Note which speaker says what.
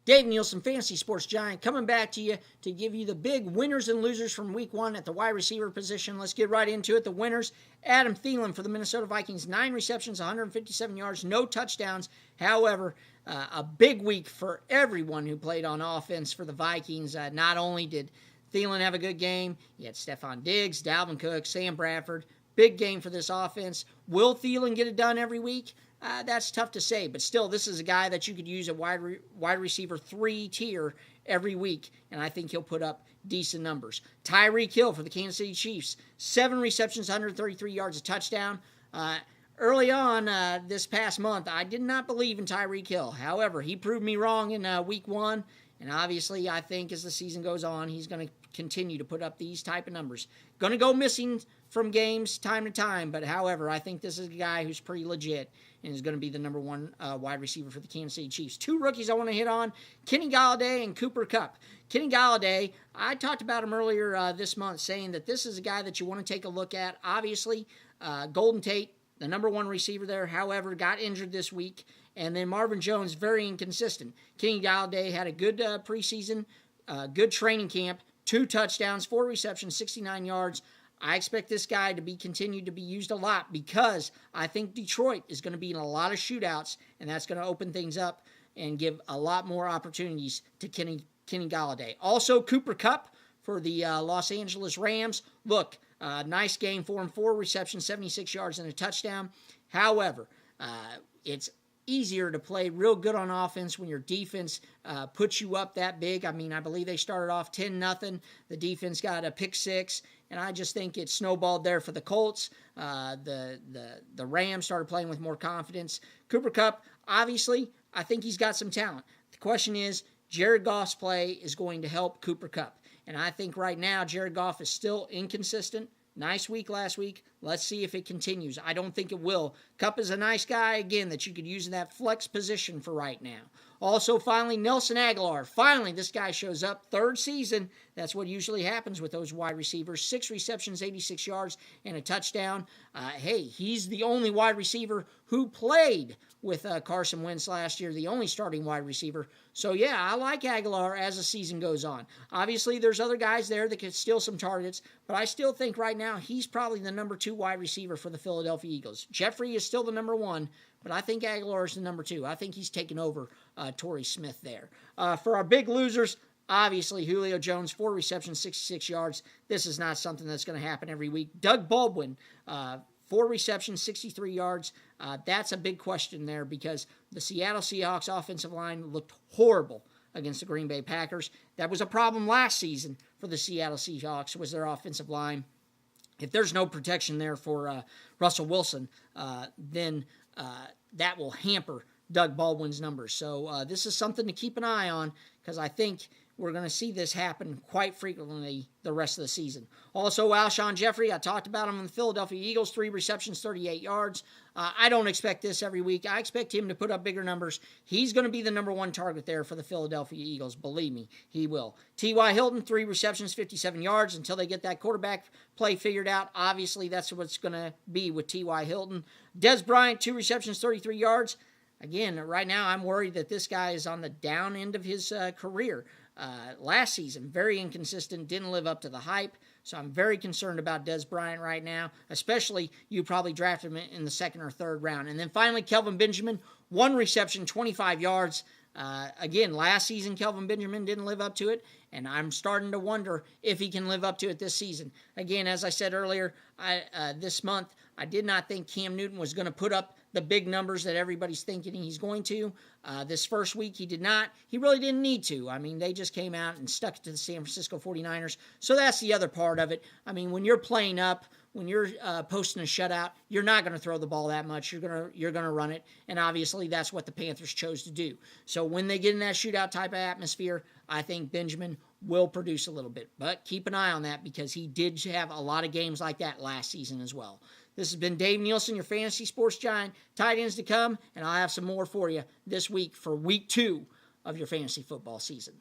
Speaker 1: Dave Neilson, Fantasy Sports Giant, coming back to you to give you the big winners and losers from Week 1 at the wide receiver position. Let's get right into it. The winners, Adam Thielen for the Minnesota Vikings, 9 receptions, 157 yards, no touchdowns. However, a big week for everyone who played on offense for the Vikings. Not only did Thielen have a good game, you had Stephon Diggs, Dalvin Cook, Sam Bradford. Big game for this offense. Will Thielen get it done every week? That's tough to say, but still, this is a guy that you could use at wide receiver 3 tier every week, and I think he'll put up decent numbers. Tyreek Hill for the Kansas City Chiefs, 7 receptions, 133 yards, a touchdown. Early on this past month, I did not believe in Tyreek Hill. However, he proved me wrong in Week 1, and obviously I think as the season goes on, he's going to continue to put up these type of numbers. Going to go missing from games time to time, but however, I think this is a guy who's pretty legit and is going to be the number 1 wide receiver for the Kansas City Chiefs. 2 rookies I want to hit on, Kenny Golladay and Cooper Kupp. Kenny Golladay, I talked about him earlier this month, saying that this is a guy that you want to take a look at. Obviously, Golden Tate, the number 1 receiver there, however, got injured this week. And then Marvin Jones, very inconsistent. Kenny Golladay had a good preseason, good training camp, 2 touchdowns, 4 receptions, 69 yards. I expect this guy to be continued to be used a lot because I think Detroit is going to be in a lot of shootouts, and that's going to open things up and give a lot more opportunities to Kenny Golladay. Also, Cooper Kupp for the Los Angeles Rams. Look, nice game for him, 4 receptions, 76 yards, and a touchdown. However, it's easier to play real good on offense when your defense puts you up that big. I mean, I believe they started off 10-0. The defense got a pick 6, and I just think it snowballed there for the Colts. The Rams started playing with more confidence. Cooper Kupp, obviously, I think he's got some talent. The question is, Jared Goff's play is going to help Cooper Kupp. And I think right now Jared Goff is still inconsistent. Nice week last week. Let's see if it continues. I don't think it will. Kupp is a nice guy, again, that you could use in that flex position for right now. Also, finally, Nelson Agholor. Finally, this guy shows up. 3rd season. That's what usually happens with those wide receivers. 6 receptions, 86 yards, and a touchdown. Hey, he's the only wide receiver who played with Carson Wentz last year, the only starting wide receiver. So, yeah, I like Agholor as the season goes on. Obviously, there's other guys there that could steal some targets, but I still think right now he's probably the number 2 wide receiver for the Philadelphia Eagles. Jeffrey is still the number 1, but I think Agholor is the number 2. I think he's taken over Torrey Smith there. For our big losers, obviously Julio Jones, 4 receptions, 66 yards. This is not something that's going to happen every week. Doug Baldwin, 4 receptions, 63 yards. That's a big question there because the Seattle Seahawks offensive line looked horrible against the Green Bay Packers. That was a problem last season for the Seattle Seahawks, was their offensive line. If there's no protection there for Russell Wilson, then that will hamper Doug Baldwin's numbers. So this is something to keep an eye on because I think we're going to see this happen quite frequently the rest of the season. Also, Alshon Jeffrey, I talked about him in the Philadelphia Eagles, 3 receptions, 38 yards. I don't expect this every week. I expect him to put up bigger numbers. He's going to be the number 1 target there for the Philadelphia Eagles. Believe me, he will. T.Y. Hilton, 3 receptions, 57 yards until they get that quarterback play figured out. Obviously, that's what's going to be with T.Y. Hilton. Dez Bryant, 2 receptions, 33 yards. Again, right now, I'm worried that this guy is on the down end of his career. Last season, very inconsistent, didn't live up to the hype. So I'm very concerned about Dez Bryant right now, especially you probably drafted him in the 2nd or 3rd round. And then finally, Kelvin Benjamin, 1 reception, 25 yards. Again, last season, Kelvin Benjamin didn't live up to it, and I'm starting to wonder if he can live up to it this season. Again, as I said earlier, this month, I did not think Cam Newton was going to put up the big numbers that everybody's thinking he's going to. This first week, he did not. He really didn't need to. I mean, they just came out and stuck it to the San Francisco 49ers. So that's the other part of it. I mean, when you're playing up, when you're posting a shutout, you're not going to throw the ball that much. You're going to run it, and obviously that's what the Panthers chose to do. So when they get in that shootout type of atmosphere, I think Benjamin will produce a little bit. But keep an eye on that because he did have a lot of games like that last season as well. This has been Dave Neilson, your Fantasy Sports Giant. Tight ends to come, and I'll have some more for you this week for Week 2 of your fantasy football season.